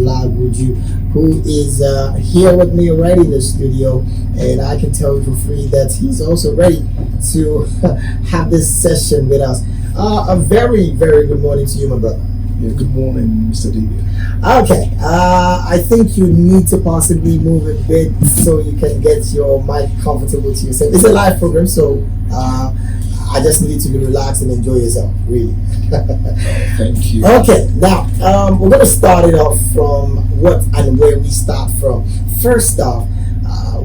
Laguju, who is here with me already in the studio, and I can tell you for free that he's also ready to have this session with us. A very, very good morning to you, my brother. Yeah, good morning, Mr. David. Okay, I think you need to possibly move a bit so you can get your mic comfortable to yourself. It's a live program, so I just need you to be relaxed and enjoy yourself, really. Thank you. Okay, now we're going to start it off from what and where we start from. First off,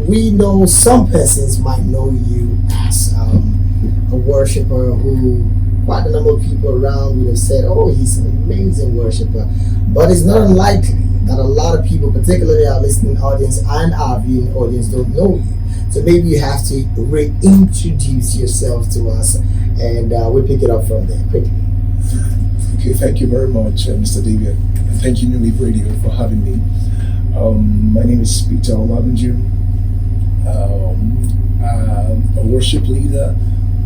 we know some persons might know you as a worshiper who quite a number of people around would have said, oh, he's an amazing worshiper. But it's not unlikely that a lot of people, particularly our listening audience and our viewing audience, don't know you. So maybe you have to reintroduce yourself to us, and we'll pick it up from there quickly. Okay, thank you very much, Mr. David. And thank you, New Leaf Radio, for having me. My name is Peter Olagunju. I'm a worship leader,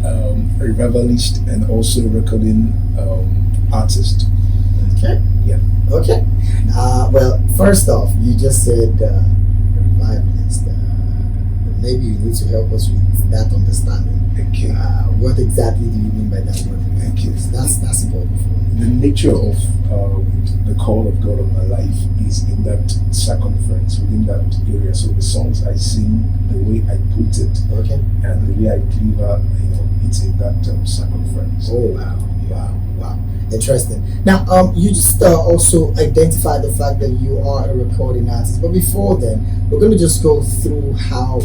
a revivalist, and also a recording artist. Okay. Yeah. Okay. Well, first off, you just said revivalist. Maybe you need to help us with that understanding. Okay. What exactly do you mean by that word? Okay. That's important for me. The nature of the call of God on my life is in that circumference, within that area. So the songs I sing, the way I put it, Okay. and the way I deliver, it's in that circumference. Oh wow. Interesting. Now, you just also identified the fact that you are a recording artist. But before then, we're going to just go through how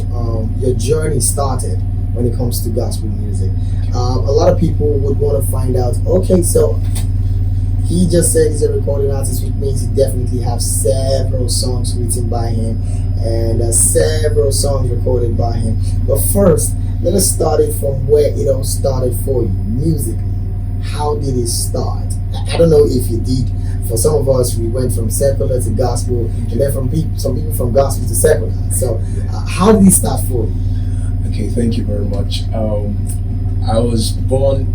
your journey started when it comes to gospel music. A lot of people would want to find out, okay, so he just said he's a recording artist, which means he definitely has several songs written by him and several songs recorded by him. But first, let us start it from where it all started for you, musically. How did it start? I don't know if you did. For some of us, we went from secular to gospel, and then some people from gospel to secular. So, how did it start for you? Okay, thank you very much. I was born,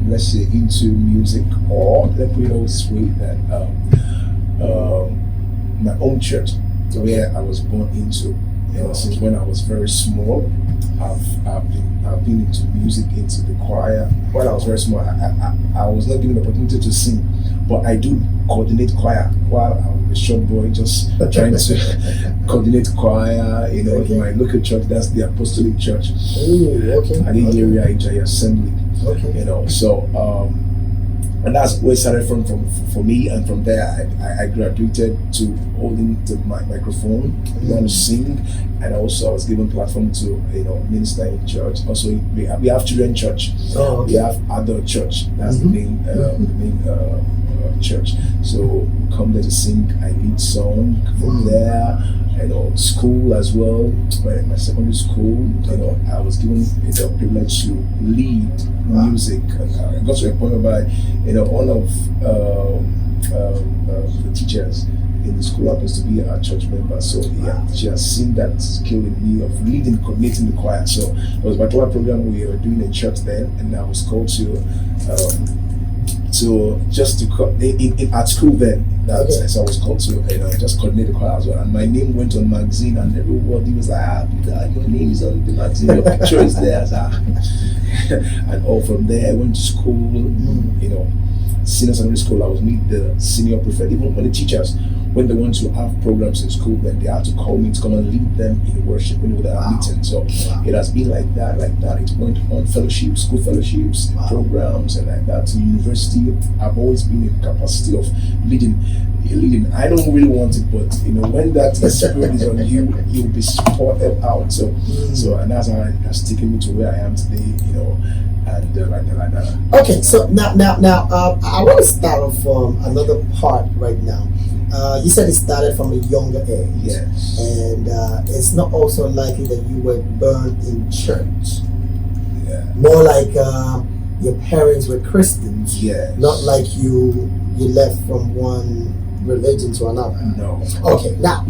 let's say, into music, or let me know this way that my own church, where I was born into, since when I was very small. I've been into music, into the choir. When I was very small, I was not given the opportunity to sing, but I do coordinate choir while I'm a short boy, just trying to coordinate choir. Okay. In my local church, that's the Apostolic Church. Ooh, okay. At the area Ijaya Assembly. Okay. So and that's where it started from for me, and from there I graduated to holding the microphone, learn to sing, and also I was given platform to minister in church. Also we have children church, Oh, we have adult church. That's the main church. So we come there to sing. I lead song from there. School as well. When my secondary school, I was given the privilege to lead music. And I got to a point where, one of the teachers in the school happens to be a church member. So she has seen that skill in me of leading, coordinating the choir. So it was a particular program we were doing in church then, and I was called to at school then. So I was called to just coordinate the choir as well, and my name went on magazine, and everybody was like, your name is on the magazine, your picture is there. And all from there I went to school. Senior secondary school, I was made the senior prefect. Even when the teachers, when they want to have programs in school, then they have to call me to come and lead them in worship when they are meeting. So it has been like that. It went on fellowships, school fellowships, programs, and like that. To university, I've always been in capacity of leading. I don't really want it, but when that spirit is on you, you'll be supported out. So and that's how it has taken me to where I am today. And like that. Okay, so now, I want to start off from another part right now. You said it started from a younger age. Yes. And it's not also likely that you were burned in church. Yeah. More like your parents were Christians. Yes. Not like you left from one religion to another. No. Okay, now,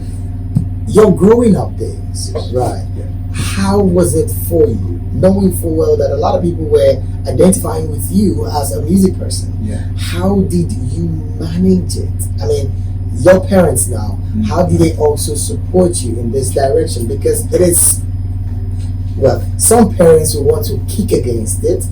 your growing up days, right? Yeah. How was it for you, knowing full well that a lot of people were identifying with you as a music person? Yeah. How did you manage it? I mean, your parents now, how do they also support you in this direction? Because it is, well, some parents will want to kick against it.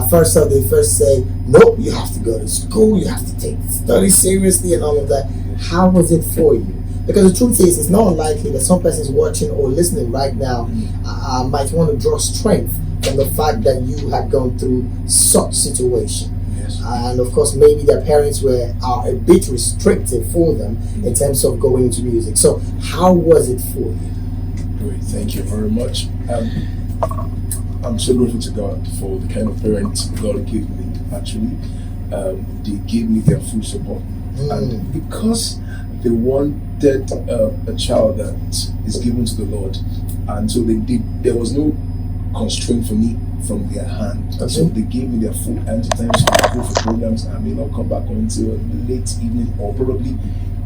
First off, they first say, nope, you have to go to school, you have to take study seriously and all of that. How was it for you? Because the truth is, it's not unlikely that some persons watching or listening right now might want to draw strength from the fact that you had gone through such situation. Yes. And of course, maybe their parents are a bit restrictive for them in terms of going into music. So, how was it for you? Great, thank you very much. I'm so grateful to God for the kind of parents God gave me. Actually, they gave me their full support, and because they wanted a child that is given to the Lord, and so there was no constraint for me from their hand. Okay. So they gave me their full hand. Sometimes I go for programs, I may not come back until late evening, or probably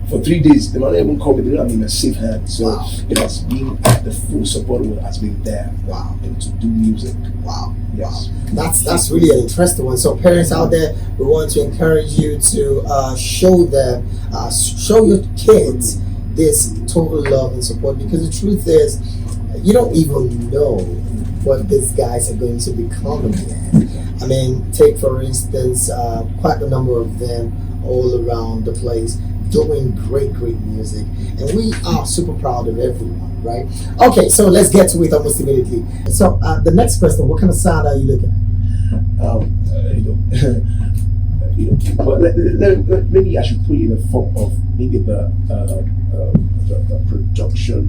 for 3 days. They might not even call me. They don't have me in a safe hand. So Wow. it has been, the full support has been there. Wow. And to do music. Wow. Yes. Wow. That's really an interesting one. So parents out there, we want to encourage you to show your kids this total love and support, because the truth is, you don't even know what these guys are going to become in the end. I mean, take for instance, quite a number of them all around the place doing great music, and we are super proud of everyone, right? Okay, so let's get to it almost immediately. So the next question, what kind of sound are you looking at? But maybe I should put it in the form of maybe the production.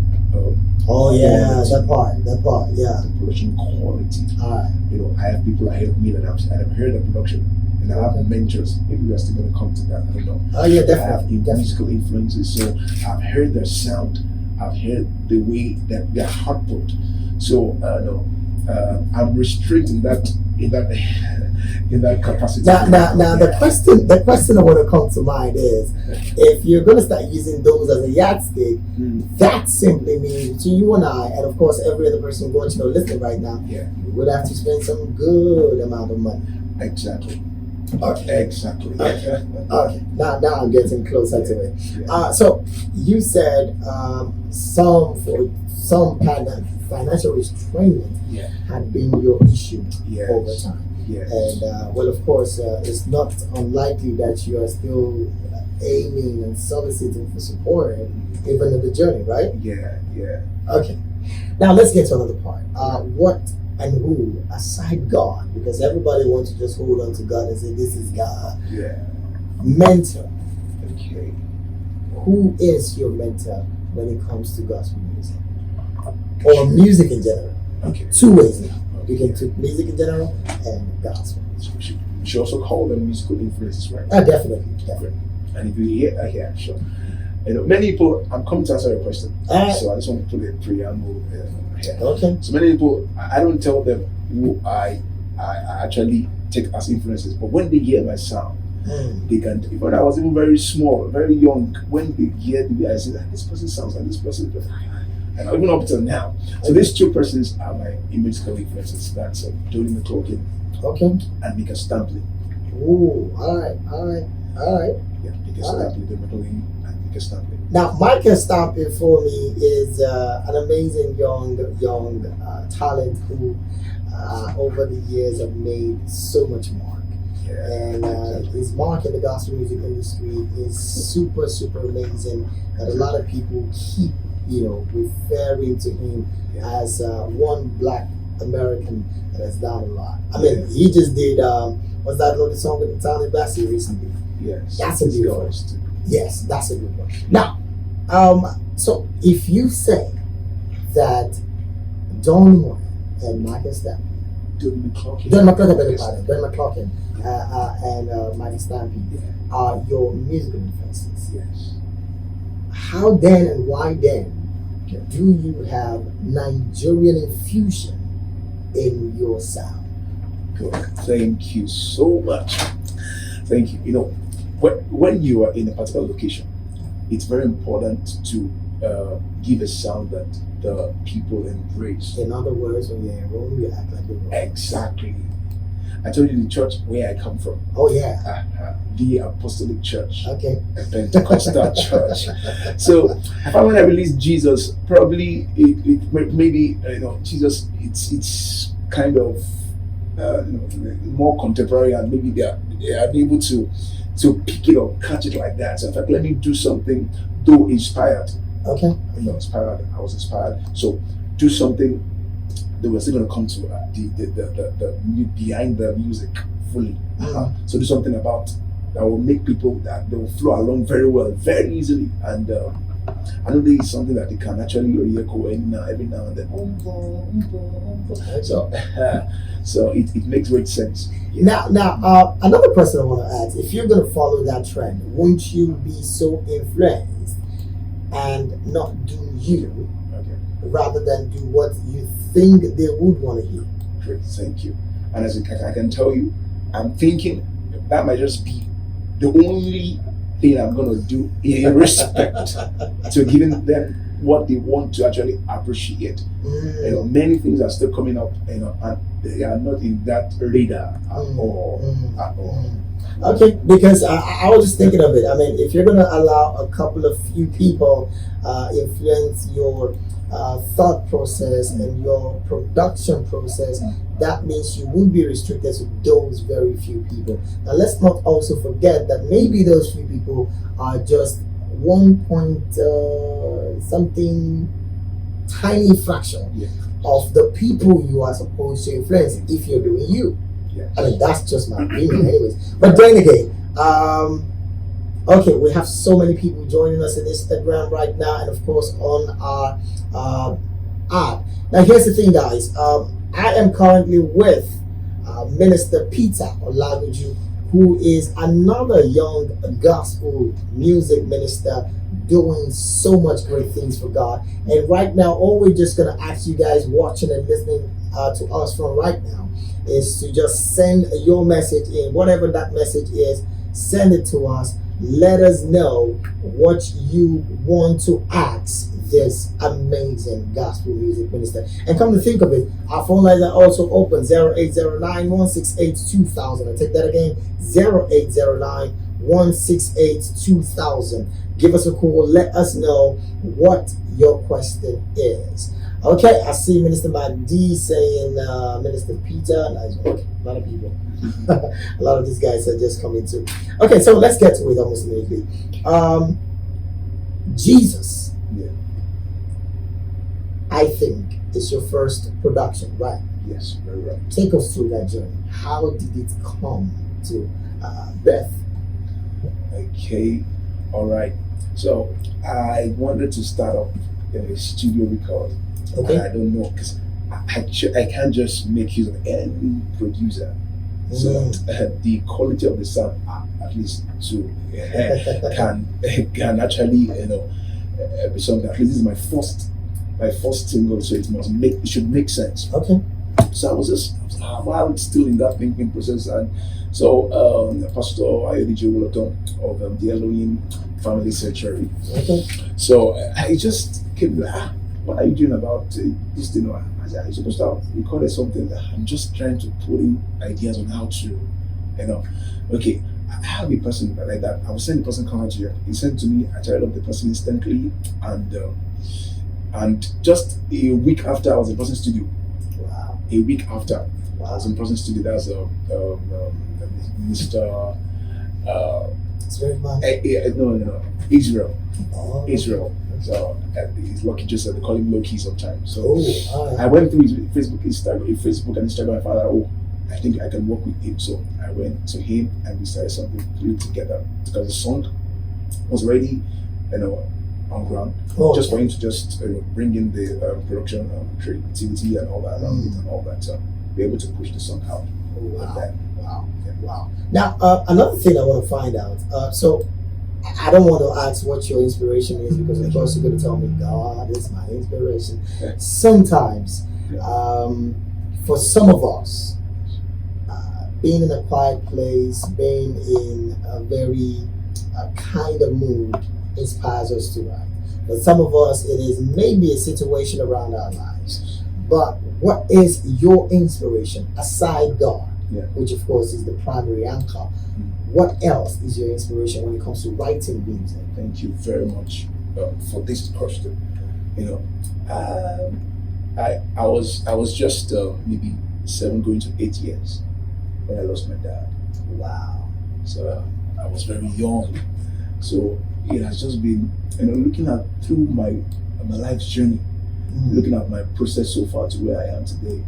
Oh yeah, that part, yeah. The production quality. All right. I have people ahead of me that I've heard the production, and I have mentors. Maybe we are still going to come to that. I don't know. Oh yeah, I have definitely. musical influences, so I've heard their sound. I've heard the way that their heart put. So no, I'm restrained in that capacity. Now the question I want to come to mind is, if you're going to start using those as a yardstick, that simply means to you and I, and of course every other person watching or listening right now, Yeah. you would have to spend some good amount of money. Exactly. Okay. Exactly. Okay. Now I'm getting closer to it. Yeah. So you said some kind of financial restraint Yeah. had been your issue Yes. over time. Yes. And well, of course, it's not unlikely that you are still aiming and soliciting for support even in the journey, right? Yeah. Okay. Now let's get to another part. What and who, aside God, because everybody wants to just hold on to God and say, this is God. Yeah. Mentor. Okay. Who is your mentor when it comes to gospel music? Or music in general? Okay. Two ways now. You can take music in general and gospel. We should also call them musical influences, right? Definitely. Great. And if you hear, yeah, sure. Many people, I'm coming to answer your question. So I just want to put a preamble here. Okay. So many people, I don't tell them who I actually take as influences, but when they hear my sound, they can. Even I was even very small, very young, when they hear the way I say, this person sounds like this person, and even up till now. So these two persons are my musical influences. That's Jody McCloughan and Mika Stampley. Ooh, all right. Yeah, Mika Stampley, Jody McCloughan and Mika Stampley. Now, Micah Stampley for me is an amazing young talent who, over the years, have made so much mark. Yeah, And exactly. his mark in the gospel music industry is super amazing. That a lot of people keep, referring to him as one Black American that has done a lot. I mean, he just did what's that little song with the Italian Bassy recently? Yes, That's a beautiful one. Yes, that's a good one. Now, so if you say that Don Juan and Micah Stampley, Jody McCloughan. Don McCloughan and Micah Stampley are your musical influences, Yes. how then and why then do you have Nigerian infusion in your sound? Good. Thank you so much. Thank you. When you are in a particular location, it's very important to give a sound that the people embrace. In other words, when you're in Rome, you act like you're Rome. Exactly. I told you the church where I come from. Oh yeah. The Apostolic Church. Okay. A Pentecostal church. So I found when I released Jesus, probably maybe Jesus. It's kind of more contemporary, and maybe they are able to pick it up, catch it like that. So in fact, let me do something, though inspired. Okay. Inspired. I was inspired. So do something. They were still going to come to the behind the music fully. So do something about that will make people that they will flow along very well, very easily, and I know there is something that they can actually echo every now and then. So it makes great sense. Yeah. Now, another person I want to ask: if you're going to follow that trend, won't you be so influenced and not do you, rather than do what you think they would want to hear? Great, thank you. And as I can tell you, I'm thinking that might just be the only thing I'm going to do in respect to giving them what they want to actually appreciate. Many things are still coming up, and they are not in that radar at all. Okay, because I was just thinking of it. I mean, if you're going to allow a couple of few people influence your thought process and your production process, that means you would be restricted to those very few people. Now, let's not also forget that maybe those few people are just 1 point something tiny fraction of the people you are supposed to influence if you're doing you. I mean, that's just my opinion, anyways. But then again, okay, we have so many people joining us on Instagram right now, and of course on our app. Now, here's the thing, guys. I am currently with Minister Peter Olaguju, who is another young gospel music minister doing so much great things for God. And right now, all we're just going to ask you guys watching and listening to us from right now is to just send your message in, whatever that message is, send it to us. Let us know what you want to ask this amazing gospel music minister. And come to think of it, our phone lines are also open, 0809-168-2000. I take that again, 0809-168-2000. Give us a call. Let us know what your question is. Okay, I see Minister Magdi saying Minister Peter. Nice work. A lot of people. A lot of these guys are just coming too. Okay, so let's get to it almost immediately. Jesus, I think, is your first production, right? Yes, very right. Take us through that journey. How did it come to birth? Okay, all right. So I wanted to start up a studio record. Okay. And I don't know, because I can't just make use of any producer. So the quality of the sound, at least, can actually be something. At least this is my first single, so it should make sense. Okay. So I was while still in that thinking process, and so Pastor Ayodiji Woloton of the Elohim Family Sanctuary. Okay. So I just came to, what are you doing about this thing? I said, I'm supposed to have recorded something. I'm just trying to put in ideas on how to, okay, I have a person like that. I will send the person comment here. He sent to me, I tried up the person instantly, and just a week after I was in the person's studio. Wow. A week after I was in the person's studio, that's Mr. It's very much. No, Israel. Oh. Israel. So he's lucky, just they call him Loki sometimes. So right. I went through his Facebook and Instagram. I found out, I think I can work with him. So I went to him and we started something together because the song was already, on ground. Just for him to just bring in the production, creativity, and all that around it and all that. So be able to push the song out. Wow. Like Wow. Now, another thing I want to find out. So I don't want to ask what your inspiration is, because of course you're going to tell me God is my inspiration. Sometimes, for some of us, being in a quiet place, being in a very kind of mood inspires us to write. For some of us, it is maybe a situation around our lives. But what is your inspiration aside God Yeah. which of course is the primary anchor. Mm. What else is your inspiration when it comes to writing music? Thank you very much for this question. You know, I was just maybe 7 going to 8 years when I lost my dad. Wow. So I was very young. So it has just been, looking at through my life's journey, looking at my process so far to where I am today,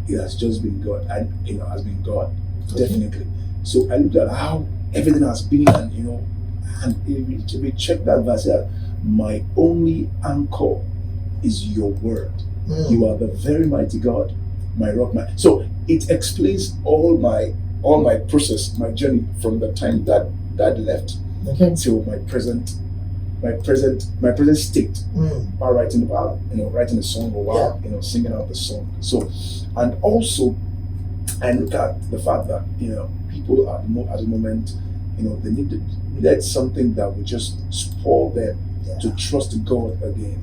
it has just been God. And has been God, definitely. So I looked at how everything has been, and if we check that verse here, my only anchor is your word. You are the very mighty God, my rock. So it explains all my process, my journey from the time that dad left till my present state, while writing a song, or while singing out the song. So, and also I look at the fact that people at the moment, they needed something that would just spoil them to trust God again,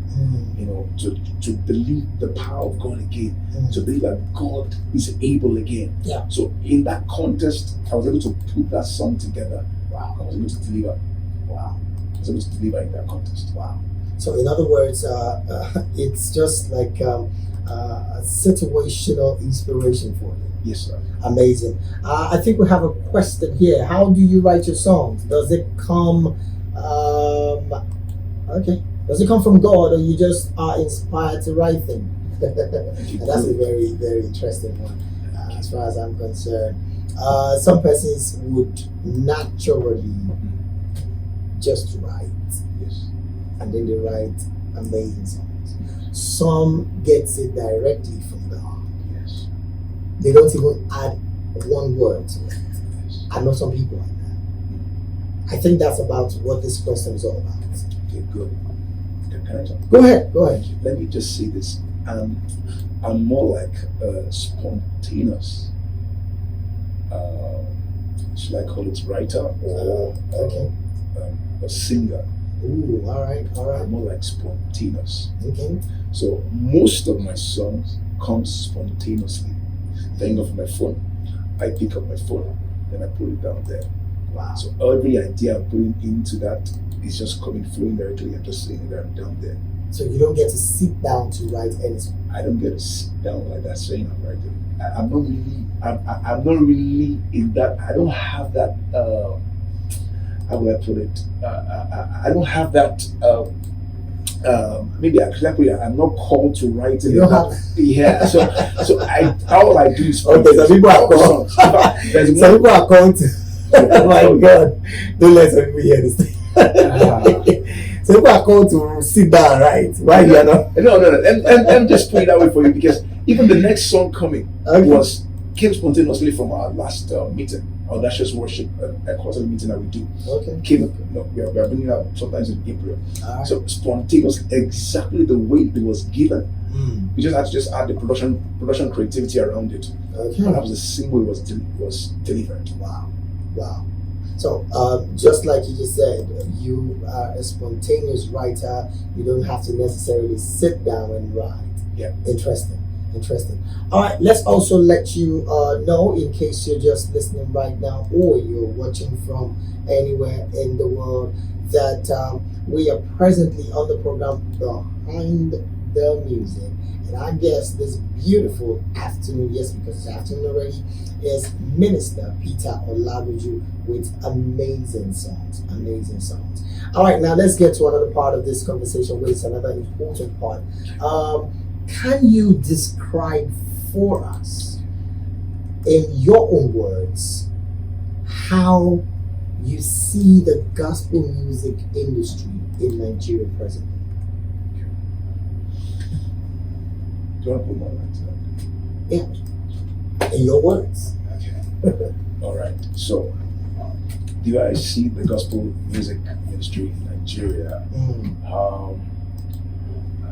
to believe the power of God again, to believe that God is able again. So in that context, I was able to put that song together. Wow. I was able to deliver. Wow. I was able to deliver in that context. Wow. So in other words, it's just like a situational inspiration for you. Yes, sir. Amazing. I think we have a question here. How do you write your songs? Does it come Does it come from God, or you just are inspired to write them? And that's a very, very interesting one, as far as I'm concerned. Some persons would naturally just write, and then they write amazing songs. Some gets it directly from God. They don't even add one word to it. I know some people like that. I think that's about what this question is all about. Okay, good. Can I talk? Go ahead. Let me just say this. I'm more like spontaneous. Should I call it writer or a singer? Ooh, all right. I'm more like spontaneous. Okay. So most of my songs come spontaneously. Thank God for my phone. I pick up my phone, then I put it down there. Wow. So every idea I'm putting into that is just flowing directly. I'm just saying that I'm down there. So you don't get to sit down to write any song. I don't get to sit down like that saying I'm writing. I'm not really in that. I don't have that. How will I put it? I don't have that. Maybe exactly. I'm not called to write it. You don't have. Yeah. So all I do is Okay. Some people are called. Some people are called to. Oh my God! Don't let some people hear this thing. So people are called to sit down, right? Why you are not? No. Let me just put it that way for you, because even the next song coming came spontaneously from our last meeting, our Audacious Worship, a quarterly meeting that we do. We are bringing out sometimes in April. So spontaneous, exactly the way it was given. We just had to add the production creativity around it. And that was the same way it was delivered. Wow. So just like you just said, you are a spontaneous writer. You don't have to necessarily sit down and write. Yeah. Interesting. All right, let's also let you know, in case you're just listening right now or you're watching from anywhere in the world, that we are presently on the program Behind the Music. And our guest this beautiful afternoon, yes, because it's afternoon already, is Minister Peter Olaguju with amazing songs. All right, now let's get to another part of this conversation, which is another important part. Can you describe for us, in your own words, how you see the gospel music industry in Nigeria presently? Do you want to put more words down? Yeah. In your words. Okay. All right. So, do I see the gospel music industry in Nigeria?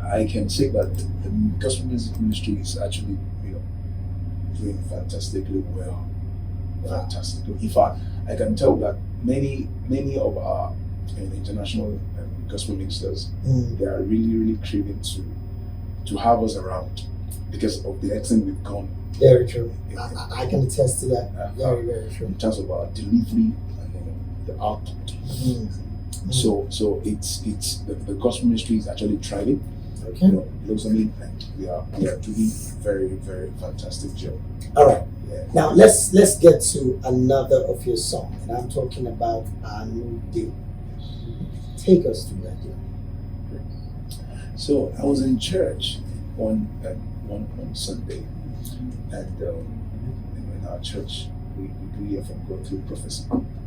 I can say that the gospel music industry is actually, doing fantastically well. Fantastically. In fact, I can tell that many of our international gospel ministers, they are really, really craving to have us around. because of the extent we've gone. Very true. I can attest to that. Very, very true. In terms of our delivery and the output. So it's the gospel ministry is actually thriving. Okay. Blossoming, and we are doing very, very fantastic job. All right. Yeah. Now let's get to another of your songs, and I'm talking about A New Day. Take us through that. So I was in church one Sunday, and in our church we do hear from God through prophecy.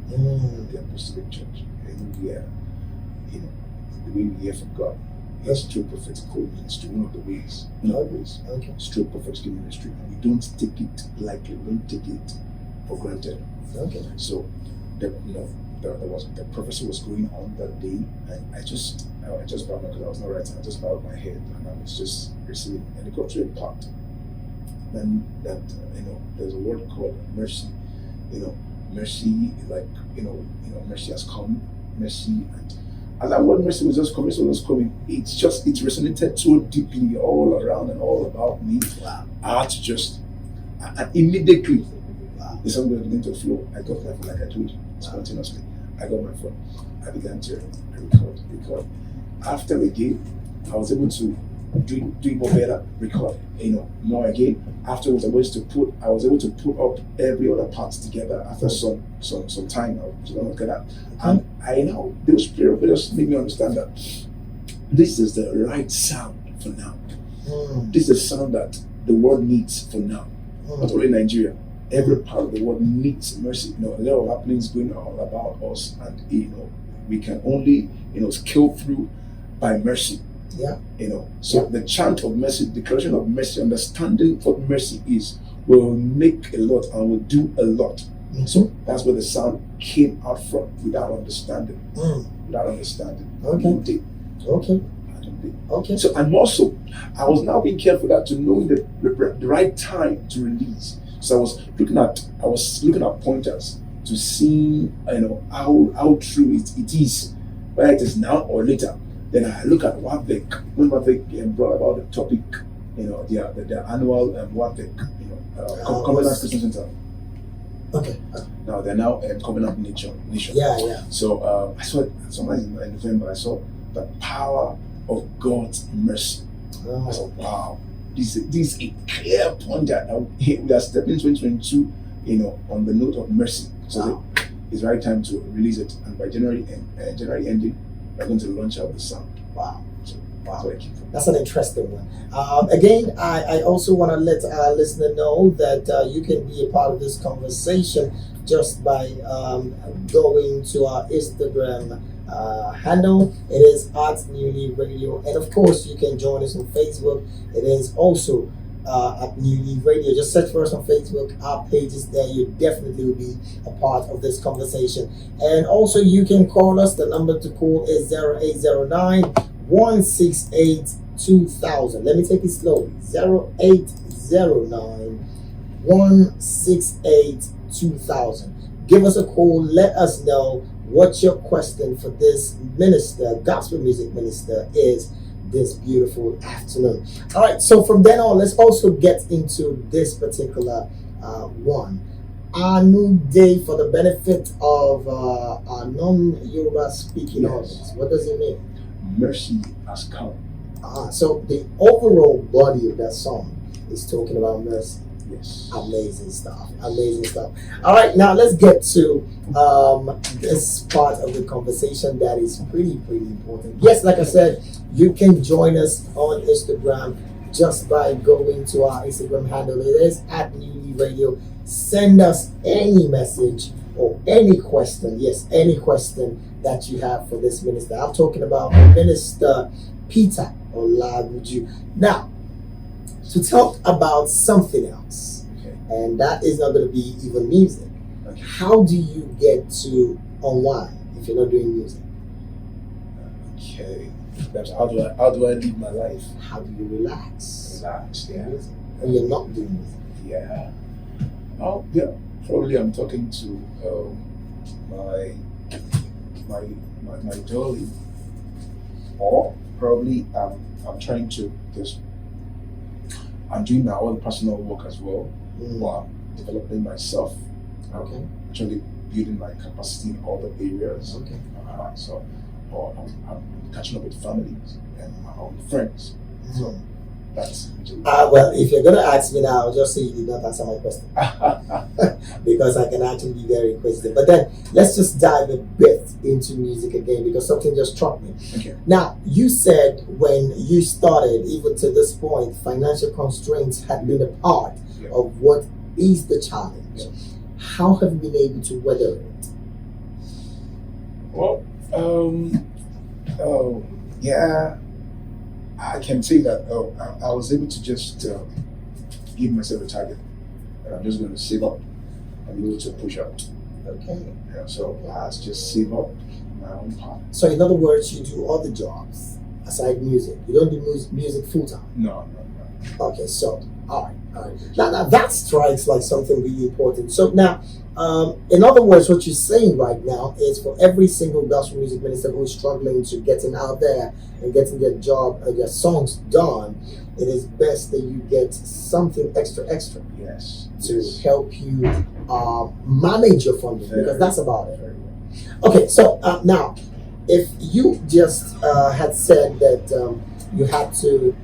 The Apostolic Church, and the way we hear from God is through prophetical ministry. One of the ways, Okay. it's through prophetical ministry, and we don't take it lightly. We don't take it for granted. Okay. So the prophecy was going on that day, and I just bowed because I was not writing. I just bowed my head, and I was just receiving, and it got to a part. Then that there's a word called mercy. Mercy, like mercy has come, mercy, and as that word mercy was just coming, it resonated so deeply all around and all about me. Wow. I had to and immediately the song began to flow. I got my phone, like I told you, spontaneously. I got my phone. I began to record. After again, I was able to do it more better, record, more again. Afterwards, I was able to put up every other part together after some time. I was look at that. And I now, the Spirit just made me understand that this is the right sound for now. This is the sound that the world needs for now. Not only Nigeria, every part of the world needs mercy. A lot of happenings going on about us, and we can only scale through by mercy. Yeah. The chant of mercy, declaration of mercy, understanding what mercy is, will make a lot and will do a lot. So that's where the sound came out from, without understanding. Okay. Okay. So, and also, I was now being careful to knowing the right time to release. So I was looking at pointers to see how true it is, whether it is now or later. Then I look at when Wavik brought about the topic, their annual Wavik, Covenant Christian Center. Okay. Now they're now Covenant Nation. Yeah. So I saw it somewhere in November. I saw the power of God's mercy. I said, wow, this is a clear pointer. We are stepping into 2022, on the note of mercy. So it's the right time to release it, and by January ending, we're going to launch out the sound. Wow. So that's what I keep from. That's an interesting one. Again, I also want to let our listener know that you can be a part of this conversation just by going to our Instagram handle. It is @Newly Radio, and of course you can join us on Facebook. It is also at Newly Radio. Just search for us on Facebook. Our page is there. You definitely will be a part of this conversation. And also you can call us. The number to call is 0809-168-2000. Let me take it slowly. 0809-168-2000. Give us a call. Let us know what your question for this minister, gospel music minister, is this beautiful afternoon. All right, so from then on, let's also get into this particular one. A New Day, for the benefit of our non-Yoruba speaking audience. What does it mean? Mercy has come. So the overall body of that song is talking about mercy. Yes. Amazing stuff. All right, now let's get to this part of the conversation that is pretty important. Yes, like I said, you can join us on Instagram just by going to our Instagram handle. It is @Newly Radio. Send us any message or any question. Yes, any question that you have for this minister. I'm talking about Minister Peter Olaguju. Now, to talk about something else, and that is not going to be even music. Okay. How do you get to unwind if you're not doing music? Okay, that's how do I live my life? How do you relax? Yeah. When you're not doing music. Yeah. Oh, yeah. Probably I'm talking to my dolly, or probably I'm trying to just I'm doing my own personal work as well, Mm. but I'm developing myself. Okay. Actually building my capacity in other areas. Okay. So, or I'm catching up with families and my own friends. So Mm. that's Well, if you're gonna ask me now, I'll just say you did not answer my question because I can actually be very inquisitive. But then let's just dive a bit into music again because something just struck me. okay. Now, you said when you started, even to this point, financial constraints had been a part Yeah. of what is the challenge. Yeah. How have you been able to weather it? Well, yeah, I can say that I was able to just give myself a target, and I'm just going to save up and be able to push out. Okay. Yeah, so I had to just save up my own part. So, in other words, you do other jobs aside music. You don't do music full time. No. Okay, so all right. Now that strikes like something really important. So now, in other words, what you're saying right now is for every single gospel music minister who's struggling to getting out there and getting their job, their songs done, it is best that you get something extra Yes. to yes. help you manage your funding Very because that's about it. Very well. Okay, so now, if you just had said that you had to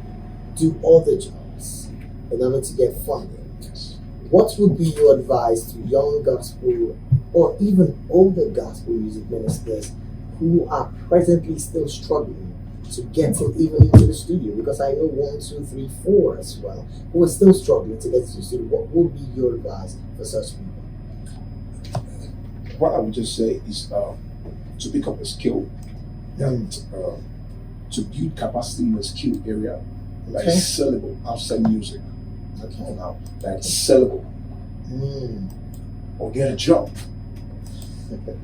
do other jobs in order to get funding, Yes. what would be your advice to young gospel or even older gospel music ministers who are presently still struggling to get even into the studio? Because I know 1, 2, 3, 4 as well who are still struggling to get into the studio. What would be your advice for such people? What I would just say is to pick up a skill, and to build capacity in a skill area that is sellable outside music. Okay. Now that's sellable, or get a job.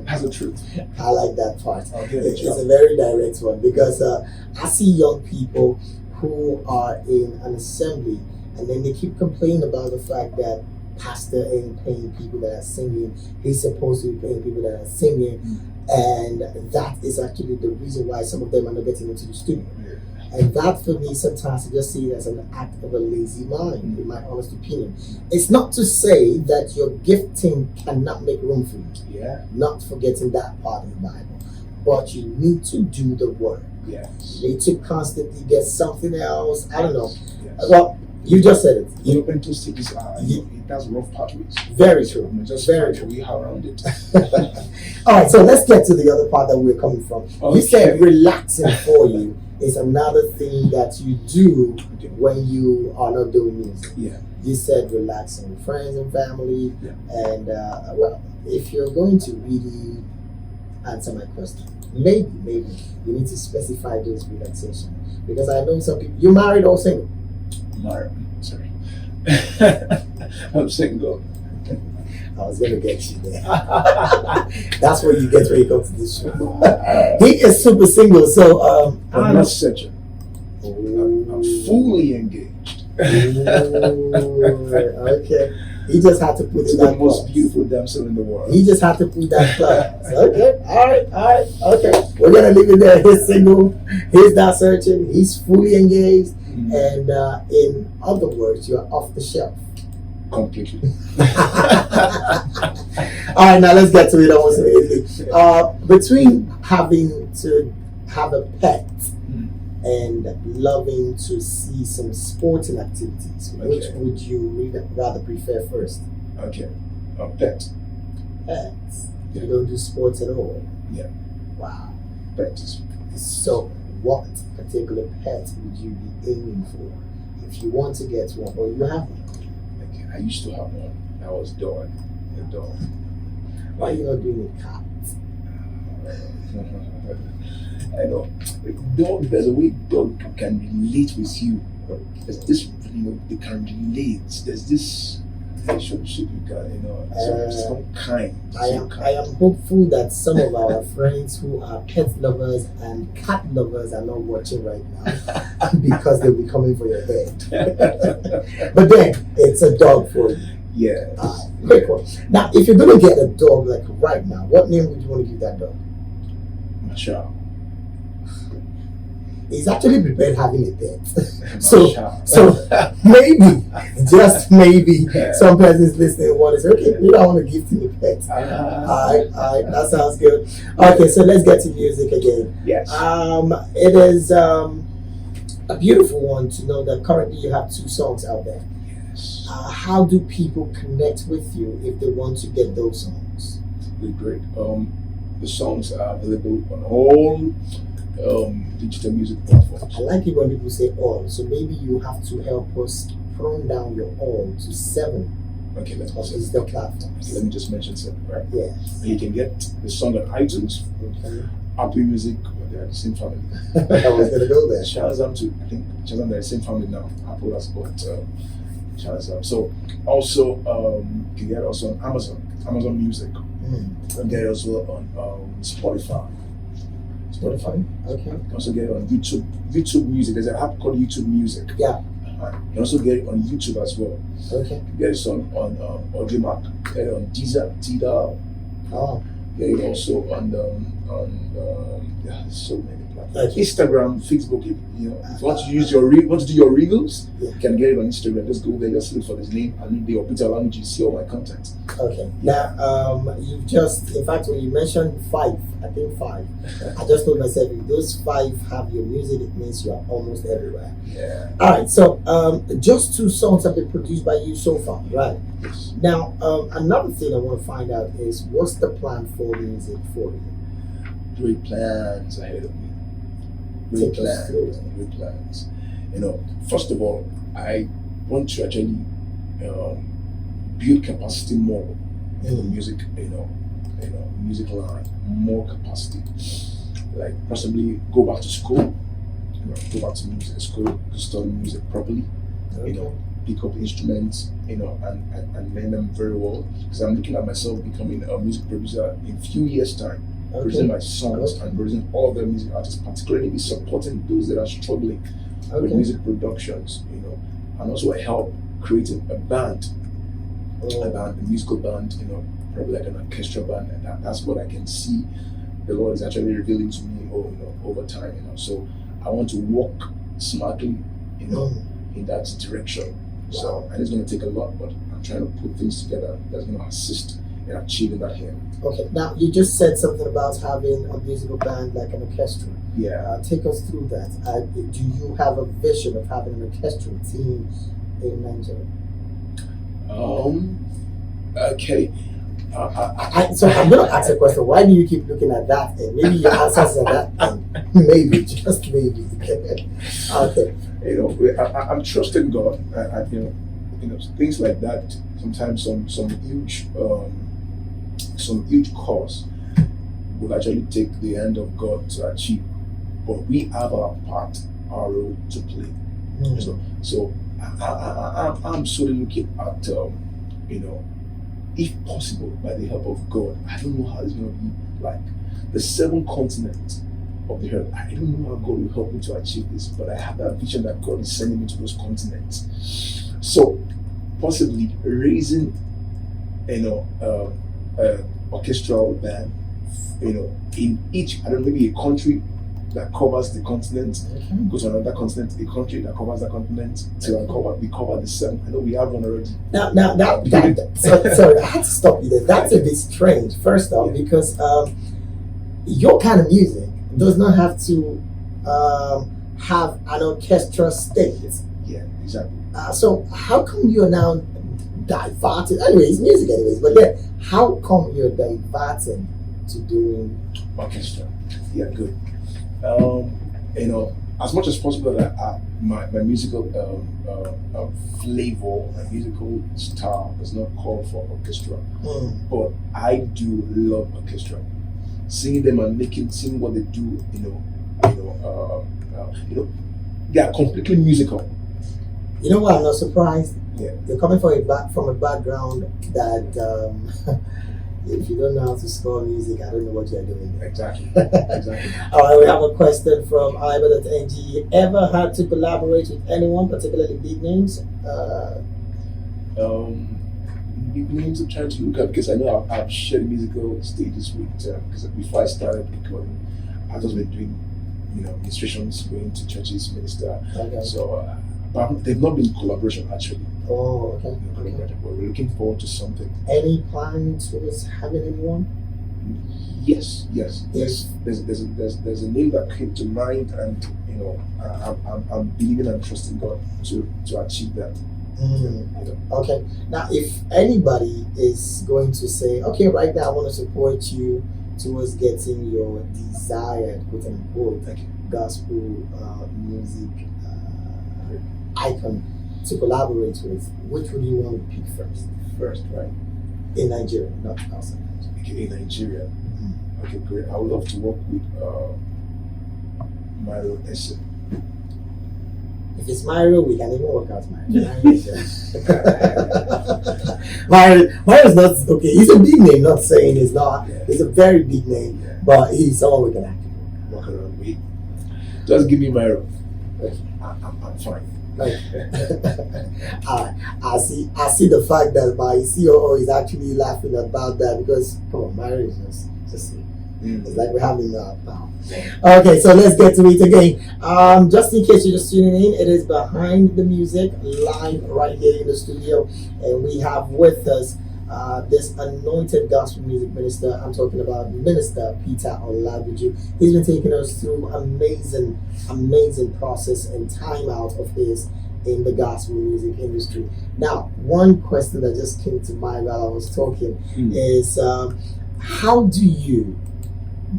That's the truth. I like that part. I'll get a It's job. a very direct one because I see young people who are in an assembly and then they keep complaining about the fact that pastor ain't paying people that are singing. He's supposed to be paying people that are singing, and that is actually the reason why some of them are not getting into the studio. Yeah. And that for me, sometimes I just see it as an act of a lazy mind, in my honest opinion. It's not to say that your gifting cannot make room for you, Yeah. not forgetting that part of the Bible. But you need to do the work. Yes. You need to constantly get something else. I don't know. Yes. Well, you just said it. Developmental stages are You- it has rough pathways. Very true. I'm just Very trying to way around it. All right, so let's get to the other part that we're coming from. You said relaxing for you is another thing that you do Okay. when you are not doing music. Yeah. You said relaxing with friends and family, Yeah. and well, if you're going to really answer my question, maybe you need to specify those relaxation because I know some people. You married or single? Sorry. I'm single. I was gonna get you there. That's what you get when you come to this show. He is super single, so I'm not searching. I'm Oh. fully engaged. Ooh, okay. He just had to put It's in the that most clause. beautiful damsel in the world. He just had to put that clause. Okay, all right, okay. We're gonna leave it there. He's single. He's not searching. He's fully engaged, and in other words, you're off the shelf. Completely. All right, now let's get to it almost immediately. Between having to have a pet and loving to see some sporting activities, which Okay. would you rather prefer first? Okay. A pet. Pets. Yeah. You don't do sports at all? Yeah. Wow. Pet is So, what particular pet would you be aiming for if you want to get one or you have one? okay. I used to have one. That was dog. A dog. Why are you not doing it cat? I know. Dog, there's a way dog can relate with you. There's this, they can relate. There's this relationship you can, some kind. I am hopeful that some of our friends who are pet lovers and cat lovers are not watching right now because they'll be coming for your head. But then it's a dog for you. Yeah. Quick one. Now, if you're gonna get a dog like right now, what name would you want to give that dog? Michelle. he's actually prepared having a pet. so Mashallah. so maybe, just maybe, Yeah. some persons listening want to say, okay, maybe I want to gift him a pet. Ah. Alright, that sounds good. Okay, so let's get to music again. Yes. It is a beautiful one to know that currently you have 2 songs out there. Yes. How do people connect with you if they want to get those songs? Great. The songs are available on all digital music platforms. I like it when people say all, so maybe you have to help us prune down your all to 7 Okay, let's of see. digital Okay, platforms. let me just mention something, right? Yes. You can get the song on iTunes, Okay. Apple Music, they are the same family. I was gonna go there. Shazam too. I think Shazam, they're the same family now. Apple has got Shazam. So also you can get also on Amazon Music. Mm. You can get it also on Spotify. Okay. You can also get it on YouTube Music. There's an app called YouTube Music. Yeah. You can also get it on YouTube as well. Okay. You get it on AudioMac. Get it on Deezer, Tidal. Oh. Get it also on yeah, so many platforms. Okay. Instagram, Facebook. If you want to use want to do your reviews, Yeah. you can get it on Instagram. Just go there, just look for his name, and the Peter language. You see all my content. Okay. Now, you just, in fact, when you mentioned 5, I think 5, I just told myself, if those 5 have your music, it means you are almost everywhere. Yeah. All right. So, just 2 songs have been produced by you so far, right? Yes. Now, another thing I want to find out is what's the plan for music for you? Great plans ahead of me. Take us through. Great plans. First of all, I want to actually build capacity more in the music, music line, more capacity. Like possibly go back to school, go back to music school to study music properly, pick up instruments, and learn them very well. Because I'm looking at myself becoming a music producer in a few years' time. Producing my songs and producing all the music artists, particularly supporting those that are struggling with music productions, and also help creating a band, a musical band, probably like an orchestra band, and that's what I can see the Lord is actually revealing to me, over time, So I want to walk smartly, in that direction. So, and it's going to take a lot, but I'm trying to put things together that's going to assist in achieving that here. Okay, now you just said something about having a musical band like an orchestra. Yeah. Take us through that. Do you have a vision of having an orchestral team in Nigeria? Okay. So I'm going to ask a question. Why do you keep looking at that? And maybe your answers are that. Maybe, just maybe. Okay. I'm trusting God. Things like that. Sometimes some huge cause will actually take the hand of God to achieve. But we have our part, our role to play. So I'm sort of looking at, if possible, by the help of God. I don't know how it's going to be like the 7 continents of the earth. I don't know how God will help me to achieve this, but I have that vision that God is sending me to those continents. So possibly raising, orchestral band, in each, I don't know, maybe a country that covers the continent, go to another continent, a country that covers that continent, till we cover the 7. I know we have one already. Sorry, I had to stop you there. That's a bit strange, first off, because your kind of music does not have to have an orchestra state. Yeah, exactly. So how come you're now diverted? Anyways, music anyways, but then how come you're diverting to doing orchestra? Yeah, good. As much as possible that my musical flavor, my musical style does not call for orchestra, but I do love orchestra. Seeing them and seeing what they do, they are completely musical. You know what? I'm not surprised. Yeah. You're coming from a background that if you don't know how to score music, I don't know what you're doing. Exactly. All right, we have a question from Iba.ng. Ever had to collaborate with anyone, particularly big names? Big names I'm trying to look at, because I know I've shared musical stages with, because before I started recording, I've just been doing ministrations, going to churches, minister. Okay. So, but they've not been collaboration actually. Oh, okay. Collaboration, but we're looking forward to something. Any plan towards having anyone? Yes. There's a name that came to mind, and I'm believing and trusting God to achieve that. Okay. Now, if anybody is going to say, okay, right now I want to support you towards getting your desired, quote unquote, gospel music icon to collaborate with, which would you want to pick first? First, right? In Nigeria, not outside Nigeria. Okay, in Nigeria. Okay, great. I would love to work with Mario Esse. If it's Mario, we can even work out Mario. Mario's not okay. He's a big name. Not saying he's not. Yeah. He's a very big name, but he's someone we can actually work around with. Just give me Mario. Okay. I'm fine. Like, I see the fact that my COO is actually laughing about that because come on, Mario is just it's like we're having that now. Okay, so let's get to it again. Just in case you're just tuning in, it is Behind the Music live right here in the studio, and we have with us this anointed gospel music minister. I'm talking about Minister Peter Olabuju. He's been taking us through amazing process and time out of his in the gospel music industry. Now, one question that just came to mind while I was talking is how do you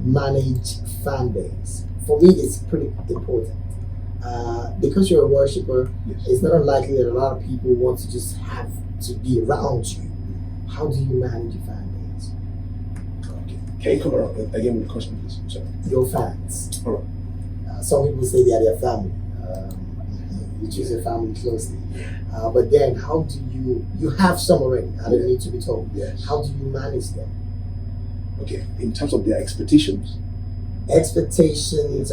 manage fan base? For me, it's pretty important. Because you're a worshiper, it's not unlikely that a lot of people want to just have to be around you. How do you manage your fan base? Okay. Can you come around again with the question, please? Sorry. Your fans. All right. Some people say they are their family. You choose your family closely. But then, how do you have some already? I don't need to be told. Yes. How do you manage them? Okay, in terms of their expectations,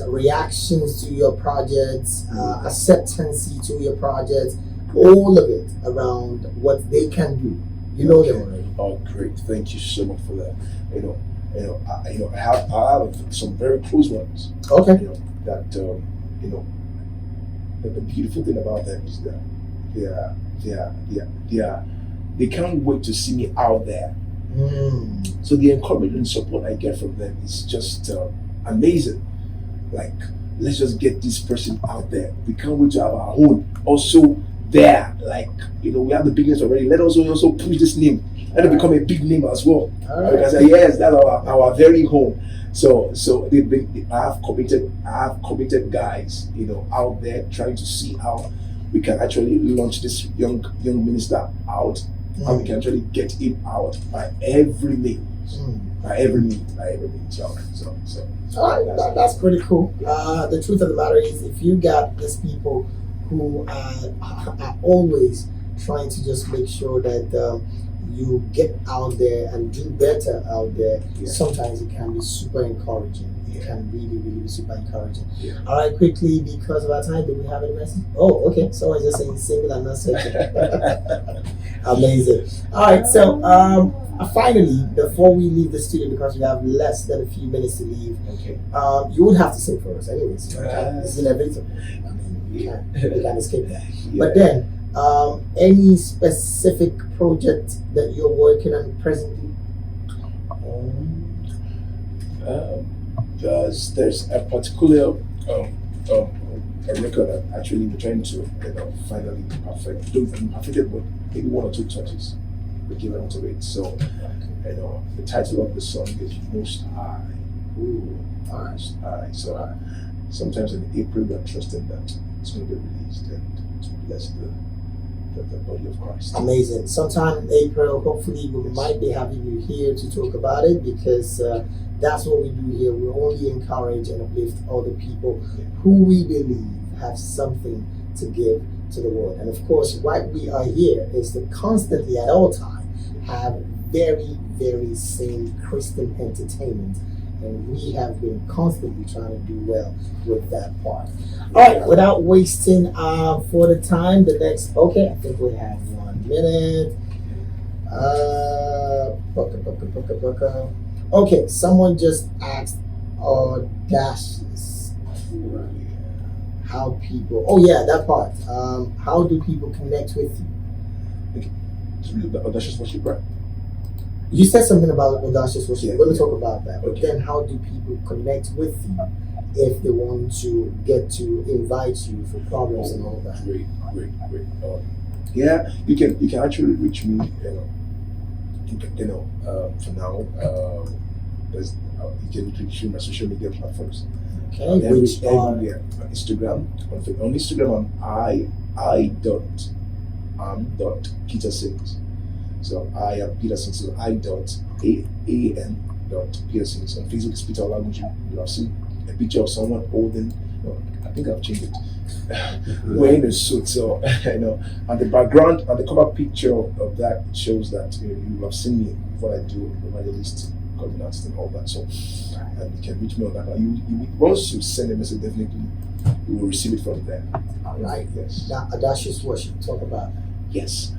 reactions to your projects, acceptance to your projects, all of it around what they can do. You know them already. Oh, great! Thank you so much for that. I have some very close ones. Okay. The beautiful thing about them is that they can't wait to see me out there. So the encouragement and support I get from them is just amazing. Like, let's just get this person out there. We can't wait to have our own also there. Like, we have the bigness already. Let us also push this name. Let it become a big name as well. Right. I say, yes, that's our very home. So I have committed guys, out there trying to see how we can actually launch this young minister out. How we can actually get him out by every means. By every means. So. All right, that's pretty cool. The truth of the matter is, if you got these people who are always trying to just make sure that you get out there and do better out there, sometimes it can be super encouraging. It can really be super encouraging. All right, quickly, because of our time, do we have any message? Oh, okay. Someone's just saying single and not searching. Amazing. All right, so finally, before we leave the studio, because we have less than a few minutes to leave, you would have to sing for us anyways. It's inevitable. I mean, we can't escape that. But then, any specific project that you're working on presently? There's a particular a record I'm actually trying to finally perfect. Don't perfect it, but maybe one or two touches we give onto it. So the title of the song is Most High. Most High. So sometimes in April we're trusting that it's going to be released and to bless the body of Christ. Amazing. Sometime in April, hopefully we might be having you here to talk about it, because that's what we do here. We only encourage and uplift other people who we believe have something to give to the world. And of course, why we are here is to constantly, at all times, have very, very sane Christian entertainment. And we have been constantly trying to do well with that part. All right, without wasting for the time, the next, I think we have 1 minute. Okay, someone just asked Audacious. Right. How people? Oh yeah, that part. How do people connect with you? Okay. So the audacious worship, right? You said something about audacious worship. Yeah, We're going to yeah. talk about that. But Okay. then, how do people connect with you if they want to get to invite you for programs and all that? Great, great, great. Yeah, you can actually reach me. For now, there's you can reach me on my social media platforms. Okay, which are Everywhere on Instagram. On Instagram, I dot Peter Sings. So I am Peter Sings. So I dot a dot Peter Sings. On Facebook is Peter Olagunju. You have seen a picture of someone holding. No, I think I've changed it. Wearing a suit. So and the background and the cover picture of that shows that you have seen me what I do, evangelist, coordinator, and all that. So and you can reach me on that. Once you send a message, definitely you will receive it from there. all right. Yes. Now, audacious worship. Talk about that. Yes.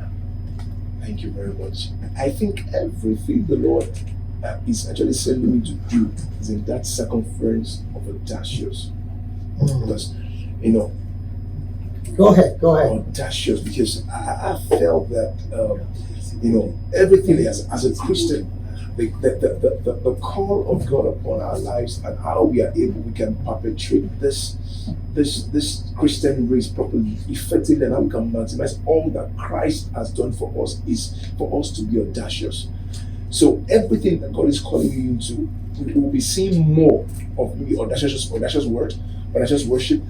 Thank you very much. I think everything the Lord is actually sending me to do is in that circumference of audacious. Because, Go ahead. Go ahead. audacious, because I felt that, everything as a Christian, the call of God upon our lives and how we can perpetrate this Christian race properly, effectively, and how we can maximize all that Christ has done for us is for us to be audacious. So everything that God is calling you into, we will be seeing more of maybe audacious word, audacious worship,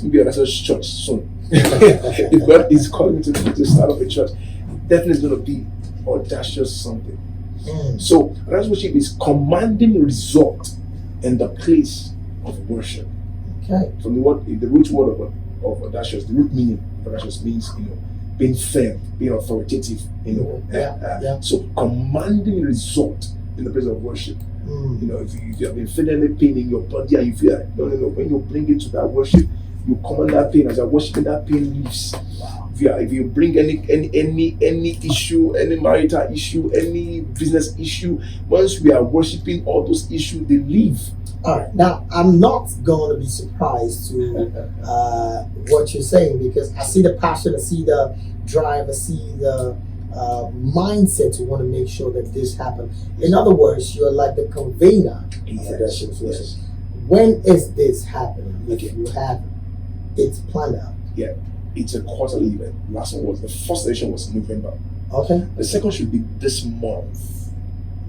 maybe audacious church soon. If God is calling me to start up a church, definitely going to be audacious something. So audacious worship is commanding result in the place of worship. Okay. From the root word of audacious, the root meaning of audacious means being firm, being authoritative. So commanding result in the place of worship. If you have been feeling any pain in your body and you feel like no, when you bring it to that worship, you command that pain. As you're worshiping, that pain leaves. If you bring any issue, any marital issue, any business issue, once we are worshiping, all those issues they leave. All right. Now, I'm not going to be surprised to what you're saying, because I see the passion, I see the drive, I see the mindset to want to make sure that this happens. In other words, you're like the convener of audacious worship. Yes. When is this happening? If Okay. you have it's planned out. Yeah, it's a quarterly event. Last one was the first edition was in November. Okay. The second should be this month.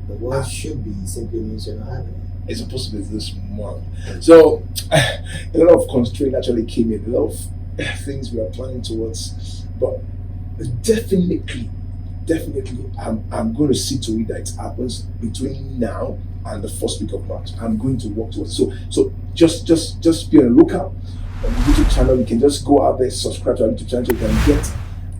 The word should be simply means you're not having it. It's supposed to be this month. So a lot of constraint actually came in, a lot of things we are planning towards. But definitely, I'm going to see to it that it happens between now and the first week of March. I'm going to work towards it. So just be on the lookout on the YouTube channel. You can just go out there, subscribe to our YouTube channel, you can get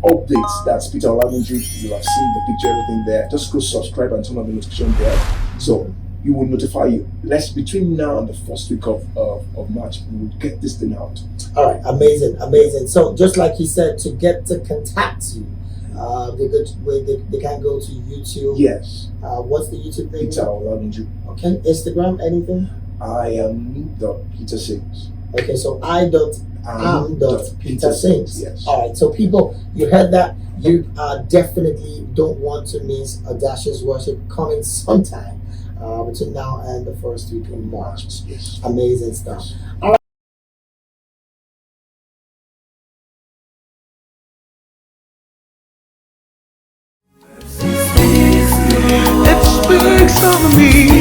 updates. That's Peter Olagunju. You have seen the picture, everything there. Just go subscribe and turn on the notification there. So you will notify you. Between now and the first week of March, we will get this thing out. All right, amazing. So just like he said, to get to contact you, they can go to YouTube. Yes. What's the YouTube thing? Peter Olagunju. Okay. Instagram, anything? I am Peter Sings. Okay, so Peter Sings. Yes. All right, so people, you heard that. You definitely don't want to miss audacious worship coming sometime between now and the first week of March. Yes. Amazing stuff. Yes. All right. It speaks of me.